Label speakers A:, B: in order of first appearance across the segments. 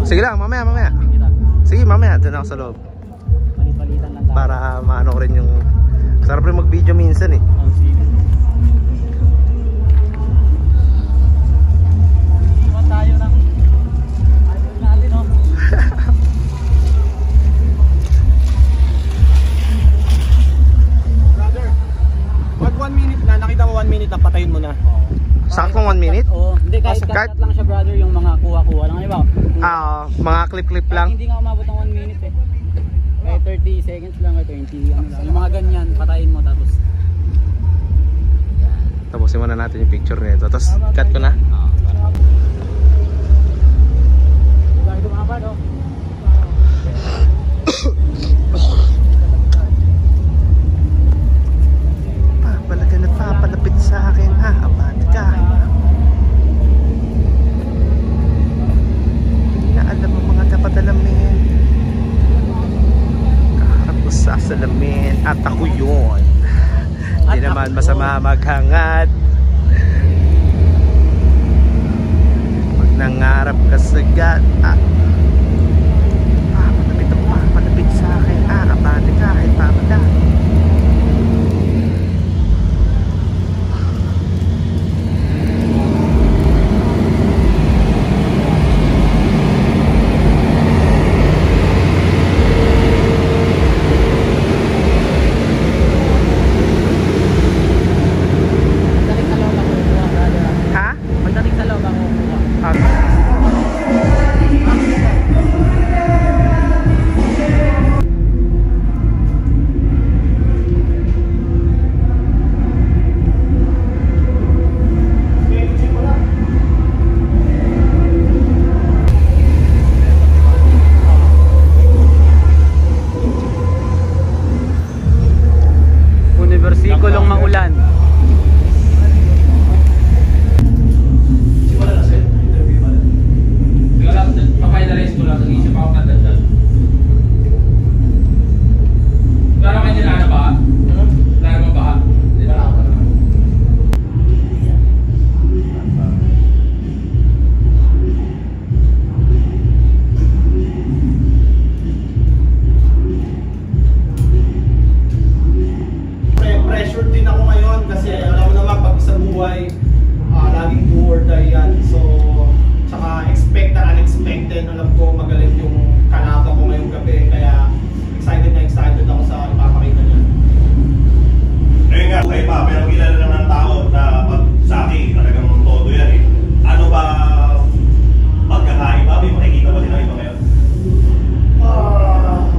A: Sige lang, mamaya. Sige, mamaya. Doon ako sa loob.
B: Palit-palitan lang tayo.
A: Para maano ko rin yung... Sarap rin mag-video minsan eh.
B: Oh, sige. Iwan tayo ng... Ayun natin, no?
C: Brother, wag 1 minute na. Nakita mo 1 minute na, patayin mo na.
A: Saktong 1 minute?
B: Oo. Hindi, kahit cut lang siya, brother, yung mga kuha-kuha lang. Ano ba?
A: Mga clip-clip lang.
B: Hindi nga umabot ng 1 minute eh. Kahit 30 seconds lang, kahit 20, ano lang. Yung mga ganyan, patayin mo tapos.
A: Tapusin muna natin yung picture nito. Tapos cut ko na.
B: Ito mga pa, no?
A: Papalaga na papalapit sa akin. Abante ka. Hindi na alam ang mga dapat alamin. Kaharap ko sa salamin. At ako yun. Hindi naman masama maghangad. Pag nangarap ka sagad. Papalapit sa akin. Abante ka. Kahit pamada.
B: Versikulong maulan.
D: Papay-na-raise ko lang. Nag-iisip ako ng dagdag. Laro kayo nila na ba? Laro mo ba? Hindi na ako naman.
C: Pressure din ako ngayon kasi alam mo naman pag sa buhay laging do or die yan. So tsaka expect na unexpected. Alam ko magaling yung kalaban ko ngayong gabi kaya excited ako sa ipapakita niya.
E: Ngayon nga, kayo pa, pero kilala naman ng tao na pag sa akin, talagang todo yan eh. Ano ba pagkakaiba? May makikita ba sila iba ngayon?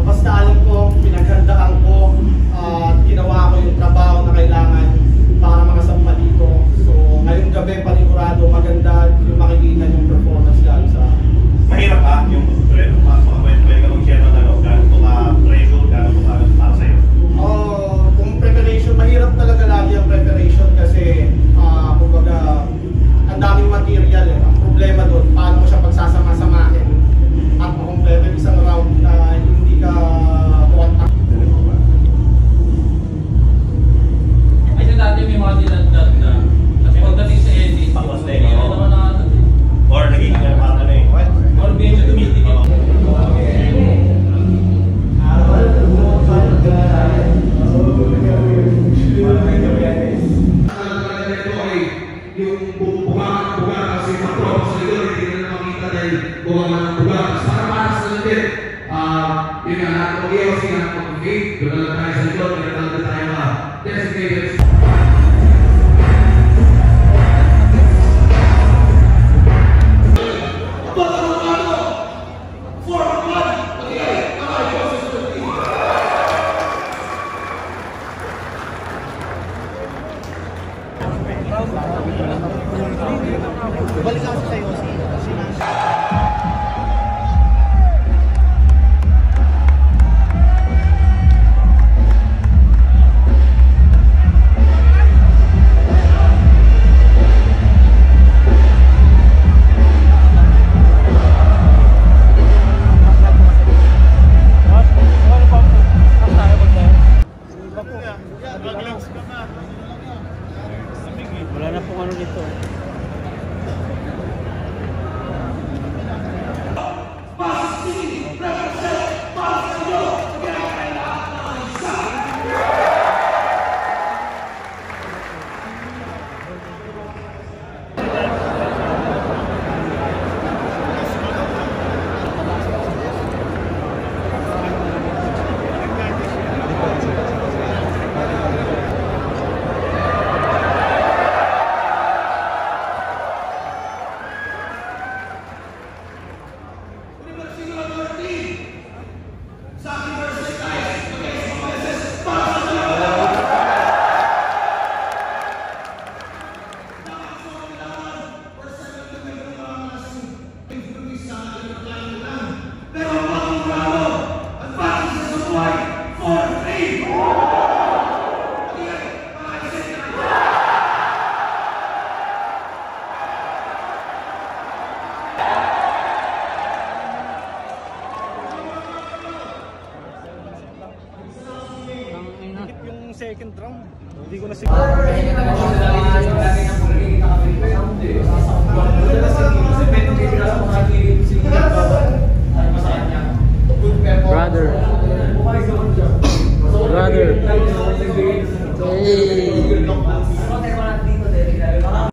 C: Basta alam ko, pinaghandaan ko at ginawa ko yung trabaho na kailangan para makasampa dito. So ngayong gabi panigurado maganda yung makikita yung performance lalo sa
E: Mahirap ba yung pwede ka mag-share ng ano, gano'n ito ka-pressure, gano'n ito para sa'yo?
C: Kung preparation, mahirap talaga lagi ang preparation kasi kumbaga ang daming material eh. Ang problema doon, paano mo siya pagsasama-samahin at makumpleto isang round na hindi ka contact.
D: Kasi dati may mga dinagdag na. Kasi pagdating sa edit, hindi na naman nakatag.
E: Or nagiging parang ano eh.
D: Or medyo tumitigil.
F: Yung bunga kasi matropa sa likod, hindi na makita dahil bunga ng bunga. Para sa likod, yun nga, nakapag-iwas yung nakapag-gate, doon na lang tayo sa likod, kaya talaga tayo designated.
C: Balik ako sa iyo,
B: Wala na pong ano nito.
C: second round. Hindi ko na siguro.
F: Kasi